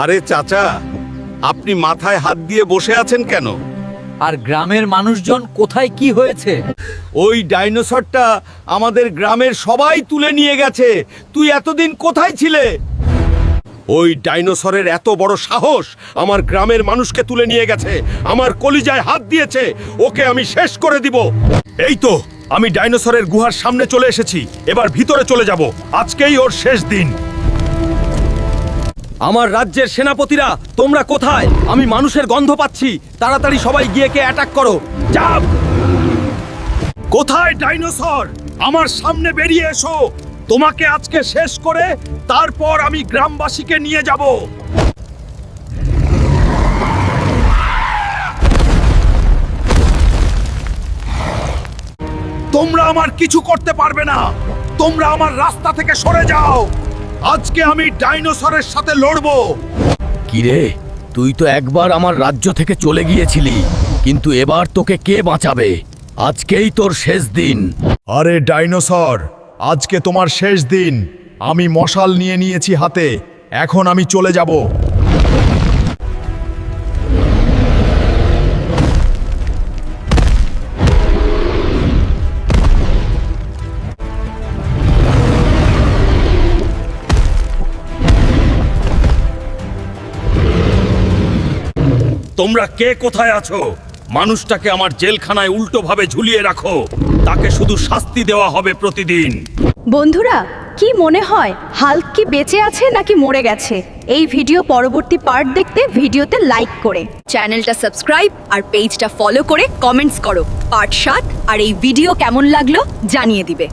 আরে চাচা, আপনি মাথায় হাত দিয়ে বসে আছেন কেন? আর গ্রামের মানুষজন কোথায় কি হয়েছে? ওই ডাইনোসরটা আমাদের গ্রামের সবাই তুলে নিয়ে গেছে। তুই এতদিন কোথায় ছিলে? ওই ডাইনোসরের এত বড় সাহস, আমার গ্রামের মানুষকে তুলে নিয়ে গেছে, আমার কলিজায় হাত দিয়েছে। ওকে আমি শেষ করে দিব। এই তো আমি ডাইনোসরের গুহার সামনে চলে এসেছি, এবার ভিতরে চলে যাব। আজকেই ওর শেষ দিন। আমার রাজ্যের সেনাপতিরা, তোমরা কোথায়? আমি মানুষের গন্ধ পাচ্ছি। তাড়াতাড়ি সবাই গিয়ে কে অ্যাটাক করো। যাও! কোথায় ডাইনোসর? আমার সামনে বেরিয়ে এসো। তোমাকে আজকে শেষ করে তারপর আমি গ্রামবাসীকে নিয়ে যাব। তোমরা আমার কিছু করতে পারবে না। তোমরা আমার রাস্তা থেকে সরে যাও। আজকে আমি ডাইনোসরের সাথে লড়বো। কিরে, তুই তো একবার আমার রাজ্য থেকে চলে গিয়েছিলি, কিন্তু এবার তোকে কে বাঁচাবে? আজকেই তোর শেষ দিন। আরে ডাইনোসর, আজকে তোমার শেষ দিন। আমি মশাল নিয়ে নিয়েছি হাতে, এখন আমি চলে যাব। তোমরা কে কোথায় আছো? মানুষটাকে আমার জেলখানায় উল্টোভাবে ঝুলিয়ে রাখো। তাকে শুধু শাস্তি দেওয়া হবে প্রতিদিন। বন্ধুরা, কি মনে হয় হাল্ক কি বেঁচে আছে নাকি মরে গেছে? এই ভিডিও পরবর্তী পার্ট দেখতে ভিডিওতে লাইক করে চ্যানেলটা সাবস্ক্রাইব আর পেজটা ফলো করে কমেন্টস করো পার্ট 7 আর এই ভিডিও কেমন লাগলো জানিয়ে দিবে।